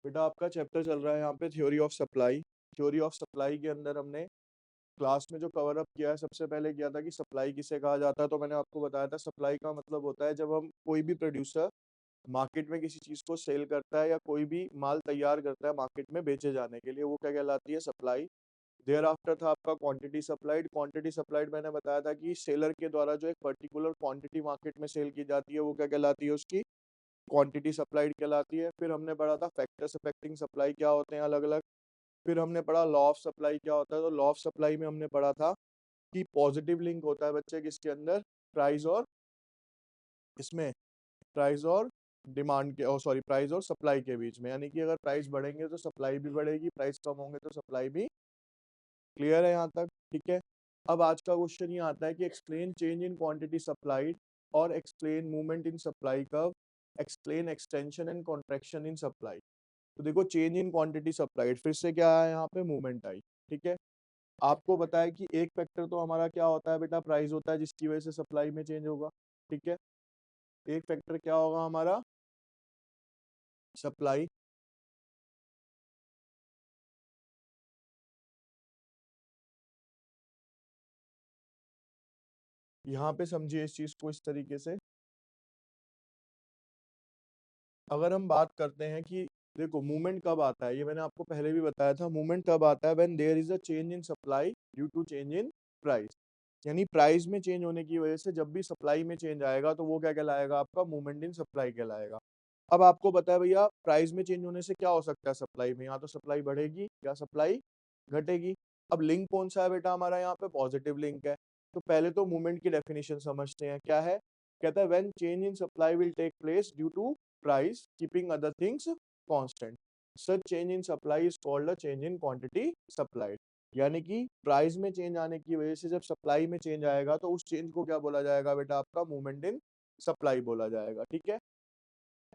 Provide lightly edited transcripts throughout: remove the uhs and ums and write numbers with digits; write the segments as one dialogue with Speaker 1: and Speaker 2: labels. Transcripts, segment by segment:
Speaker 1: बेटा आपका चैप्टर चल रहा है यहाँ पे theory of supply. Theory of supply के अंदर हमने क्लास में जो कवर अप किया है, सबसे पहले किया था कि सप्लाई किसे कहा जाता है। तो मैंने आपको बताया था सप्लाई का मतलब होता है जब हम कोई भी प्रोड्यूसर मार्केट में किसी चीज को सेल करता है या कोई भी माल तैयार करता है मार्केट में बेचे जाने के लिए, वो क्या कहलाती है? सप्लाई। देयर आफ्टर था आपका क्वांटिटी सप्लाइड। क्वांटिटी सप्लाइड मैंने बताया था कि सेलर के द्वारा जो एक पर्टिकुलर क्वांटिटी मार्केट में सेल की जाती है वो क्या कहलाती है? उसकी क्वांटिटी सप्लाइड कहलाती है। फिर हमने पढ़ा था फैक्टर्स अफेक्टिंग सप्लाई क्या होते हैं अलग अलग। फिर हमने पढ़ा लॉ ऑफ सप्लाई क्या होता है। तो लॉ ऑफ सप्लाई में हमने पढ़ा था कि पॉजिटिव लिंक होता है बच्चे किसके अंदर? प्राइस और इसमें प्राइस और डिमांड के, और सॉरी, प्राइस और सप्लाई के बीच में। यानी कि अगर प्राइस बढ़ेंगे तो सप्लाई भी बढ़ेगी, प्राइस कम होंगे तो सप्लाई भी। क्लियर है यहाँ तक? ठीक है। अब आज का क्वेश्चन ये आता है कि explain change in quantity supplied और explain movement in supply curve, explain extension and contraction in supply. तो देखो, चेंज इन क्वांटिटी सप्लाइड, फिर से क्या है यहाँ पे? मूवमेंट आई। ठीक है। आपको बताया कि एक फैक्टर तो हमारा क्या होता है बेटा? प्राइस होता है, जिसकी वजह से सप्लाई में चेंज होगा। ठीक है। एक फैक्टर क्या होगा हमारा? सप्लाई। यहाँ पे समझिए इस चीज को इस तरीके से। अगर हम बात करते हैं कि देखो मूवमेंट कब आता है, ये मैंने आपको पहले भी बताया था। मूवमेंट कब आता है? When there is a change in supply due to change in price. यानी प्राइस में चेंज होने की वजह से जब भी सप्लाई में चेंज आएगा तो वो क्या कहलाएगा? आपका मूवमेंट इन सप्लाई कहलाएगा। अब आपको पता है भैया, प्राइस में चेंज होने से क्या हो सकता है सप्लाई में? या तो सप्लाई बढ़ेगी या सप्लाई घटेगी। अब लिंक कौन सा है बेटा हमारा? यहाँ पे पॉजिटिव लिंक है। तो पहले तो मूवमेंट की डेफिनेशन समझते हैं, क्या है? कहता है when change in supply will take place due to price keeping other things constant, such change in supply is called a change in quantity supplied। यानी कि प्राइस में चेंज आने की वजह से जब सप्लाई में चेंज आएगा तो उस चेंज को क्या बोला जाएगा बेटा? आपका मूवमेंट इन सप्लाई बोला जाएगा। ठीक है।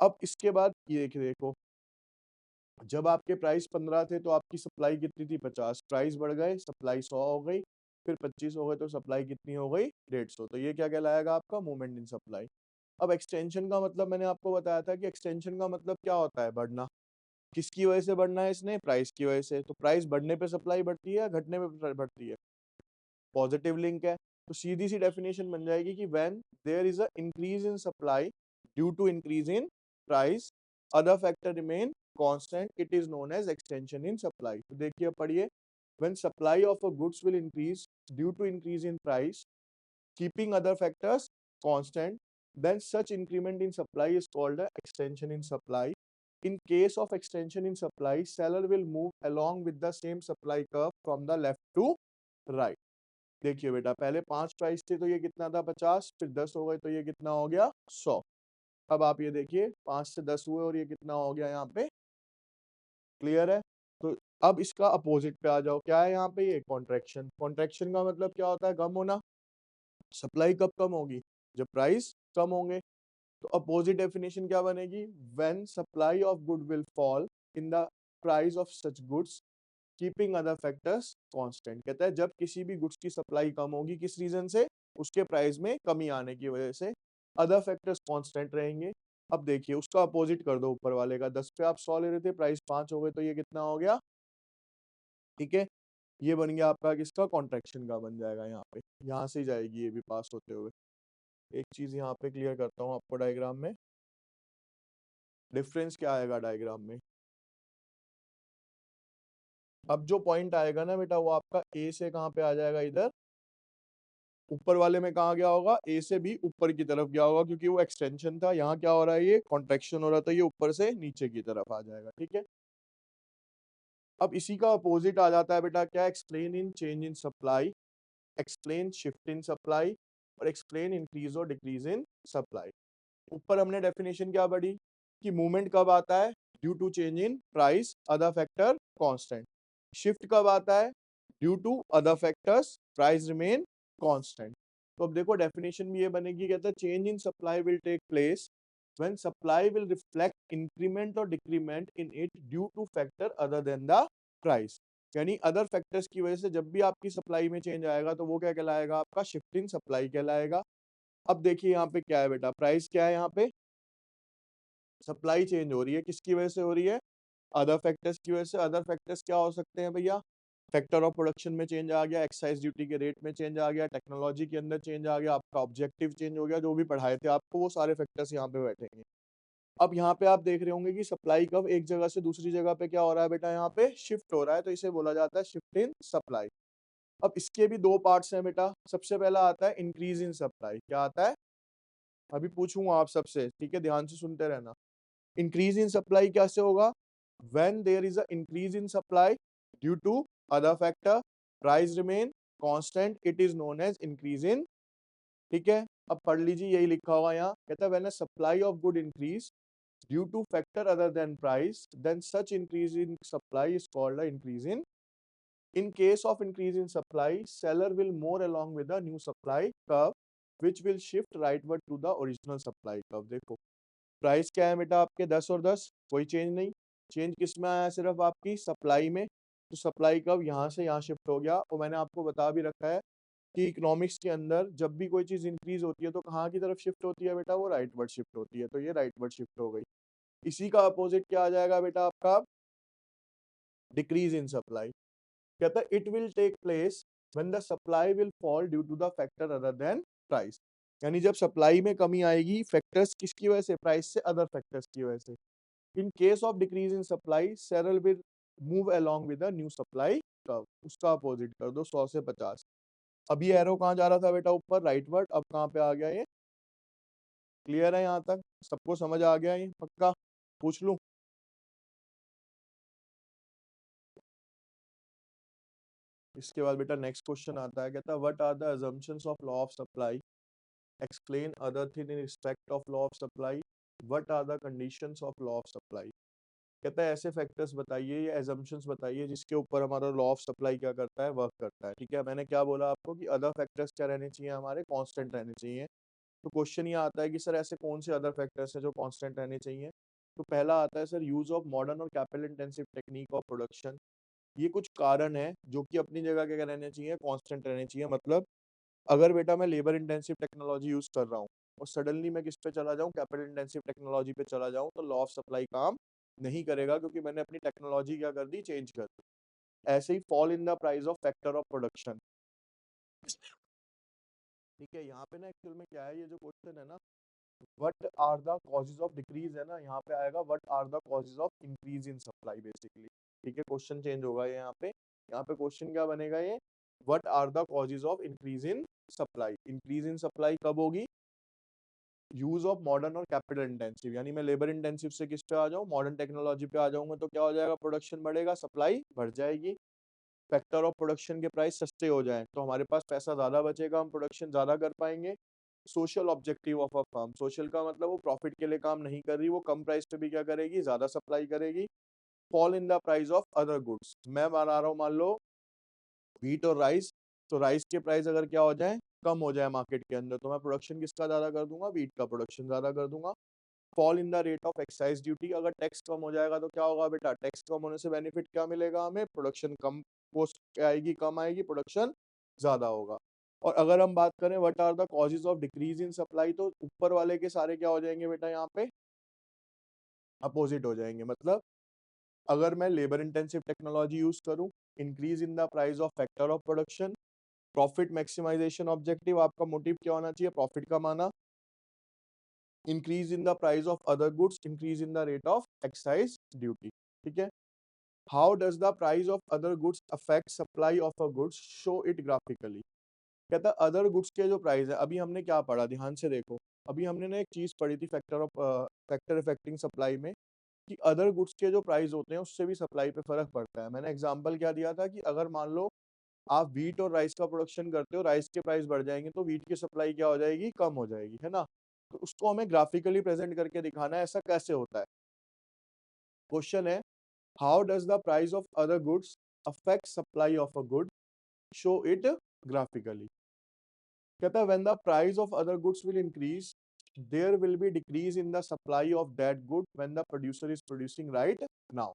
Speaker 1: अब इसके बाद ये देखो, जब आपके प्राइस 15 थे तो आपकी सप्लाई कितनी थी? 50। प्राइस बढ़ गए, सप्लाई 100 हो गई, फिर 25 हो गए तो सप्लाई कितनी हो गई? 150। तो ये क्या कहलाएगा? आपका मूवमेंट इन सप्लाई। अब एक्सटेंशन का मतलब मैंने आपको बताया था कि एक्सटेंशन का मतलब क्या होता है? बढ़ना। किसकी वजह से बढ़ना है इसने? प्राइस की वजह से। तो प्राइस बढ़ने पे सप्लाई बढ़ती है या घटने पे बढ़ती है? पॉजिटिव लिंक है। तो सीधी सी डेफिनेशन बन जाएगी कि when there is a increase in supply due to increase in price, other factor remain constant, it is known as extension in supply. तो देखिए, पढ़िए। When supply of a goods will increase due to increase in price keeping other factors constant, then such increment in supply is called a extension in supply. In case of extension in supply, seller will move along with the same supply curve from the left to right। देखिए बेटा, पहले 5 price थे तो ये कितना था? 50। फिर 10 हो गए तो ये कितना हो गया? 100। अब आप ये देखिए, 5 से 10 हुए और ये कितना हो गया यहाँ पे? क्लियर है? तो अब इसका अपोजिट पे आ जाओ, क्या है यहाँ पे? ये कॉन्ट्रैक्शन। कॉन्ट्रैक्शन का मतलब क्या होता है? कम होना। सप्लाई कब कम होगी? जब प्राइस कम होंगे। तो अपोजिट डेफिनेशन क्या बनेगी? When supply of good will fall in the price of such goods keeping other factors constant. कहता है जब किसी भी गुड्स की सप्लाई कम होगी, किस रीजन से? उसके प्राइस में कमी आने की वजह से। अदर फैक्टर्स कांस्टेंट रहेंगे। अब देखिए, उसका अपोजिट कर दो ऊपर वाले का। 10 पे आप 100 ले रहे थे, प्राइस 5 हो गए तो ये कितना हो गया? ठीक है। ये बन गया आपका किसका? कॉन्ट्रैक्शन का बन जाएगा यहाँ पे। यहाँ से जाएगी ये भी पास होते हुए। एक चीज यहाँ पे क्लियर करता हूँ आपको डायग्राम में। डिफरेंस क्या आएगा डायग्राम में? अब जो पॉइंट आएगा ना बेटा, वो आपका ए से कहाँ पे आ जाएगा? इधर ऊपर वाले में कहाँ गया होगा? ए से भी ऊपर की तरफ गया होगा, क्योंकि वो एक्सटेंशन था। यहाँ क्या हो रहा है? ये कॉन्ट्रैक्शन हो रहा था, ये ऊपर से नीचे की तरफ आ जाएगा। ठीक है। अब इसी का अपोजिट आ जाता है बेटा, क्या? Explain in change in supply, explain shift in supply, और एक्सप्लेन इंक्रीज और डिक्रीज इन सप्लाई। ऊपर हमने डेफिनेशन क्या पढ़ी कि मूवमेंट कब आता है? Due to change in price, other factor constant. Shift कब आता है? Due to other factors, price remain constant. तो अब देखो, डेफिनेशन भी ये बनेगी। कहता है change in supply will take place when supply will reflect increment और decrement in it due to factor other than the price. यानी अदर फैक्टर्स की वजह से जब भी आपकी सप्लाई में चेंज आएगा तो वो क्या कहलाएगा? आपका शिफ्ट इन सप्लाई कहलाएगा। अब देखिए यहाँ पे क्या है बेटा? प्राइस क्या है यहाँ पे? सप्लाई चेंज हो रही है, किसकी वजह से हो रही है? अदर फैक्टर्स की वजह से। अदर फैक्टर्स क्या हो सकते हैं भैया? फैक्टर ऑफ प्रोडक्शन में चेंज आ गया, एक्साइज ड्यूटी के रेट में चेंज आ गया, टेक्नोलॉजी के अंदर चेंज आ गया, आपका ऑब्जेक्टिव चेंज हो गया, जो भी पढ़ाए थे आपको वो सारे फैक्टर्स यहाँ पे बैठेंगे। अब यहाँ पे आप देख रहे होंगे कि सप्लाई कब एक जगह से दूसरी जगह पे क्या हो रहा है बेटा, यहाँ पे शिफ्ट हो रहा है, तो इसे बोला जाता है शिफ्ट इन सप्लाई। अब इसके भी दो पार्ट्स हैं बेटा। सबसे पहला आता है इंक्रीज इन सप्लाई। क्या आता है? अभी पूछूंगा आप सबसे, ठीक है, ध्यान से सुनते रहना। इंक्रीज इन सप्लाई कैसे होगा? When there is a increase in supply due to other factor, price remain constant, it is known as increase in. ठीक है, अब पढ़ लीजिए, यही लिखा हुआ यहाँ, कहता है when a supply of good increase due to factor other than price, then such increase in supply is called a increase in. In case of increase in supply, seller will more along with the new supply curve, which will shift rightward to the original supply curve. देखो price क्या है बेटा आपके 10 और 10, कोई change नहीं। Change किस में आया? सिर्फ आपकी सप्लाई में। तो सप्लाई कर्व यहाँ से यहाँ शिफ्ट हो गया। और मैंने आपको बता भी रखा है कि इकोनॉमिक्स के अंदर जब भी कोई चीज इंक्रीज होती है तो कहाँ की तरफ शिफ्ट होती है बेटा? वो राइटवर्ड शिफ्ट होती है। तो ये राइटवर्ड शिफ्ट हो गई। इसी का अपोजिट क्या आ जाएगा बेटा आपका? Decrease in supply. कहता है it will take place when the supply will fall due to the factor other than price. यानी जब सप्लाई में कमी आएगी, फैक्टर्स किसकी वजह से? प्राइस से, अदर फैक्टर्स की वजह से। In case of decrease in supply, cereal will move along with the new supply curve. उसका अपोजिट कर दो 100 से 50। अभी एरो कहाँ जा रहा था बेटा? ऊपर राइटवर्ड। अब कहाँ पे आ गया ये? क्लियर है यहाँ तक? सबको समझ आ गया ये पक्का? पूछ लूं? इसके बाद बेटा नेक्स्ट क्वेश्चन आता है, कहता है what are the assumptions of law of supply, explain other thing in respect of law of supply, what are the conditions of law of supply. कहता है ऐसे फैक्टर्स बताइए या एजम्पशंस बताइए जिसके ऊपर हमारा लॉ ऑफ सप्लाई क्या करता है? वर्क करता है। ठीक है, मैंने क्या बोला आपको कि अदर फैक्टर्स क्या रहने चाहिए? हमारे कांस्टेंट रहने चाहिए। तो क्वेश्चन ये आता है कि सर ऐसे कौन से अदर फैक्टर्स हैं जो कांस्टेंट रहने चाहिए? तो पहला आता है सर यूज ऑफ मॉडर्न और capital intensive technique of production. ये कुछ कारण है जो कि अपनी जगह क्या रहने चाहिए? कांस्टेंट रहने चाहिए। मतलब अगर बेटा मैं लेबर इंटेंसिव टेक्नोलॉजी यूज कर रहा हूँ और सडनली मैं किस पे चला जाऊँ? कैपिटल इंटेंसिव टेक्नोलॉजी पे चला जाऊँ, तो लॉ ऑफ सप्लाई काम नहीं करेगा, क्योंकि मैंने अपनी टेक्नोलॉजी क्या कर दी? चेंज कर दी। ऐसे ही fall in the price of factor of production. ठीक है, यहाँ पे ना एक्चुअल में क्या है, ये जो क्वेश्चन है ना, what are the causes of decrease है ना, यहाँ पे आएगा what are the causes of increase in supply basically. ठीक है, क्वेश्चन चेंज होगा ये यहाँ पे। यहाँ पे क्वेश्चन क्या बनेगा ये? What are the causes of increase in supply. Increase in supply कब होगी? यूज ऑफ मॉडर्न और कैपिटल इंटेंसिव। यानी मैं लेबर इंटेंसिव से किस पे आ जाऊँ? मॉडर्न टेक्नोलॉजी पे आ जाऊंगा, तो क्या हो जाएगा? प्रोडक्शन बढ़ेगा, सप्लाई बढ़ जाएगी। फैक्टर ऑफ प्रोडक्शन के प्राइस सस्ते हो जाएं तो हमारे पास पैसा ज्यादा बचेगा, हम प्रोडक्शन ज्यादा कर पाएंगे। Social objective of a firm. Social का मतलब वो प्रॉफिट के लिए काम नहीं कर रही, वो कम प्राइस पे भी क्या करेगी? ज्यादा सप्लाई करेगी। Fall in the price of other goods. मैं बना रहा हूँ मान लो व्हीट और राइस, तो राइस के प्राइस अगर क्या हो जाए? कम हो जाए मार्केट के अंदर, तो मैं प्रोडक्शन किसका ज्यादा कर दूंगा? व्हीट का प्रोडक्शन ज्यादा कर दूंगा। Fall in the rate of excise duty. अगर टैक्स कम हो जाएगा तो क्या होगा बेटा? टैक्स कम होने से बेनिफिट क्या मिलेगा हमें? प्रोडक्शन कम कॉस्ट आएगी, कम आएगी, प्रोडक्शन ज्यादा होगा। और अगर हम बात करें what are the causes of decrease in supply, तो ऊपर वाले के सारे क्या हो जाएंगे बेटा? यहाँ पे अपोजिट हो जाएंगे। मतलब अगर मैं लेबर इंटेंसिव टेक्नोलॉजी यूज करूं, increase in the price of factor of production, profit maximisation objective, आपका मोटिव क्या होना चाहिए? प्रॉफिट कमाना। Increase in the price of other goods, increase in the rate of excise duty. ठीक है, how does the price of other goods affect supply of a goods, show it graphically. कहता है other goods के जो price है, अभी हमने क्या पढ़ा? ध्यान से देखो, अभी हमने ना एक चीज पढ़ी थी फैक्टर इफेक्टिंग सप्लाई में, कि अदर गुड्स के जो प्राइस होते हैं उससे भी सप्लाई पे फर्क पड़ता है। मैंने एग्जांपल क्या दिया था कि अगर मान लो आप व्हीट और राइस का प्रोडक्शन करते हो, राइस के प्राइस बढ़ जाएंगे तो व्हीट की सप्लाई क्या हो जाएगी? कम हो जाएगी, है ना? तो उसको हमें ग्राफिकली प्रेजेंट करके दिखाना है। ऐसा कैसे होता है? क्वेश्चन है how does the price of other goods affect supply of a good, show it graphically. कहता है when the price of other goods will increase, there will be decrease in the supply of that good when the producer is producing right now.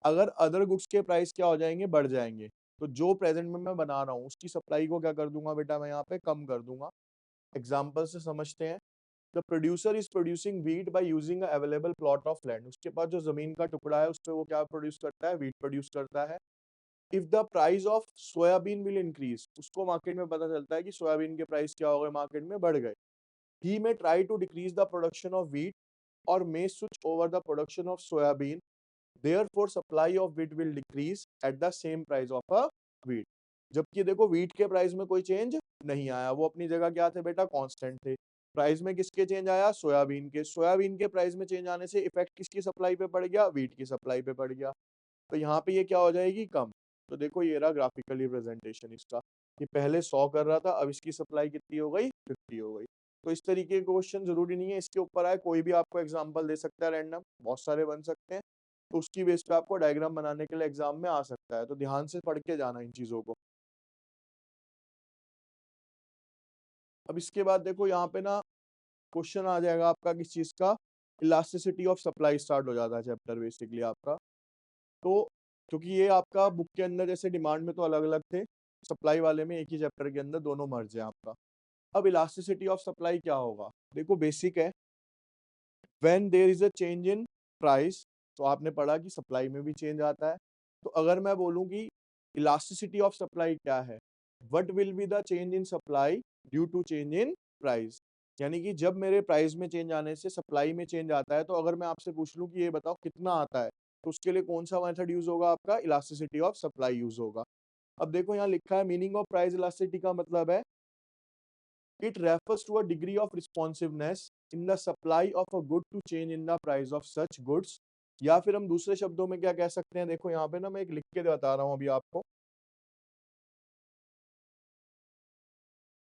Speaker 1: अगर other goods के price क्या हो जाएंगे? बढ़ जाएंगे, तो जो प्रेजेंट में मैं बना रहा हूँ उसकी सप्लाई को क्या कर दूंगा बेटा? मैं यहाँ पे कम कर दूंगा। एग्जाम्पल से समझते हैं। The producer is producing wheat by using available plot of land, उसके पास जो जमीन का टुकड़ा है उस पर वो क्या प्रोड्यूस करता है, व्हीट प्रोड्यूस करता है। If the price of soybean will increase, उसको मार्केट में पता चलता है कि सोयाबीन के प्राइस क्या हो गए, मार्केट में बढ़ गए। He may try to decrease the production of wheat और may switch over the production of soybean, therefore supply of wheat will decrease at the same price of a wheat। जबकि देखो wheat के price में कोई change नहीं आया, वो अपनी जगह क्या थे बेटा, कांस्टेंट थे। प्राइस में किसके चेंज आया, सोयाबीन के। सोयाबीन के प्राइस में चेंज आने से इफेक्ट किसकी सप्लाई पे पड़ गया, व्हीट की सप्लाई पे पड़ गया। तो यहाँ पे ये क्या हो जाएगी, कम। तो देखो ये रहा ग्राफिकल रिप्रेजेंटेशन इसका, ये पहले 100 कर रहा था, अब इसकी सप्लाई कितनी हो गई, 50 हो गई। तो इस तरीके के क्वेश्चन जरूरी नहीं है इसके ऊपर आए, कोई भी आपको एग्जांपल दे सकता है रैंडम, बहुत सारे बन सकते हैं। तो उसकी बेस पे आपको डायग्राम बनाने के लिए एग्जाम में आ सकता है, तो ध्यान से पढ़ के जाना इन चीजों को। अब इसके बाद देखो यहाँ पे ना क्वेश्चन आ जाएगा आपका किस चीज का, इलास्टिसिटी ऑफ सप्लाई स्टार्ट हो जाता है चैप्टर बेसिकली आपका। तो क्योंकि ये आपका बुक के अंदर जैसे डिमांड में तो अलग अलग थे, सप्लाई वाले में एक ही चैप्टर के अंदर दोनों मर्ज है आपका। अब इलास्टिसिटी ऑफ सप्लाई क्या होगा, देखो बेसिक है, when there is a change in price, तो आपने पढ़ा कि सप्लाई में भी चेंज आता है। तो अगर मैं बोलूं कि इलास्टिसिटी ऑफ सप्लाई क्या है, what will be the change in supply due to change in price, यानी कि जब मेरे प्राइस में चेंज आने से सप्लाई में चेंज आता है, तो अगर मैं आपसे पूछ लूं कि ये बताओ कितना आता है, तो उसके लिए कौन सा मेथड यूज होगा, आपका इलास्टिसिटी ऑफ सप्लाई यूज होगा। अब देखो यहाँ लिखा है मीनिंग ऑफ प्राइस इलास्टिसिटी का मतलब है it refers to a degree of responsiveness in the supply of a good to change in the price of such goods। या फिर हम दूसरे शब्दों में क्या कह सकते हैं, देखो यहाँ पे ना मैं एक लिख के बता रहा हूँ अभी आपको।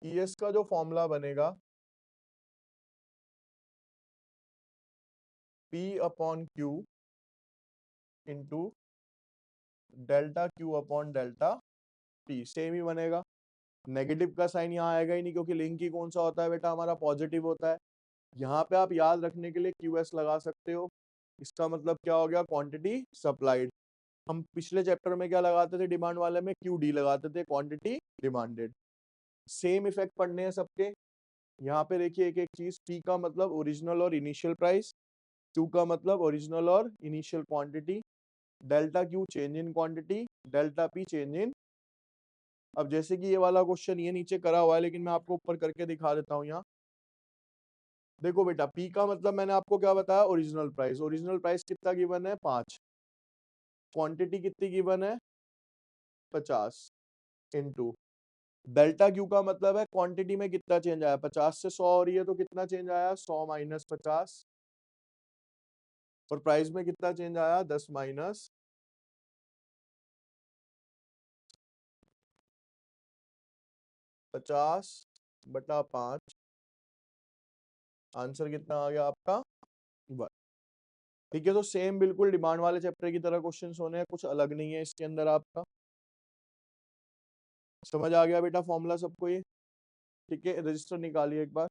Speaker 1: ES का जो फॉर्मूला बनेगा P upon Q into delta Q upon delta P, same ही बनेगा। नेगेटिव का साइन यहाँ आएगा ही नहीं, क्योंकि लिंक ही कौन सा होता है बेटा, हमारा पॉजिटिव होता है। यहाँ पे आप याद रखने के लिए QS लगा सकते हो, इसका मतलब क्या हो गया, क्वांटिटी सप्लाइड। हम पिछले चैप्टर में क्या लगाते थे, डिमांड वाले में QD लगाते थे, क्वांटिटी डिमांडेड। सेम इफेक्ट पढ़ने हैं सबके। यहाँ पे देखिए एक एक चीज, P का मतलब ओरिजिनल और इनिशियल प्राइस, Q का मतलब ओरिजिनल और initial quantity, delta Q change in quantity, delta P change in. अब जैसे कि ये वाला क्वेश्चन ये नीचे करा हुआ है, लेकिन मैं आपको ऊपर करके दिखा देता हूँ यहाँ। देखो बेटा P का मतलब मैंने आपको क्या बताया, ओरिजिनल प्राइस। ओरिजिनल प्राइस कितना गिवन है, 5। क्वांटिटी कितनी गिवन है, 50 इंटू डेल्टा क्यू का मतलब है क्वांटिटी में कितना चेंज आया, 50 से 100 हो रही है तो कितना चेंज आया, 100 माइनस 50। और प्राइस में कितना चेंज आया, 10 माइनस 50/5। आंसर कितना आ गया आपका, 1। ठीक है, तो सेम बिल्कुल डिमांड वाले चैप्टर की तरह क्वेश्चन होने हैं, कुछ अलग नहीं है इसके अंदर आपका। समझ आ गया बेटा फॉर्मूला सबको ये, ठीक है। रजिस्टर निकालिए एक बार।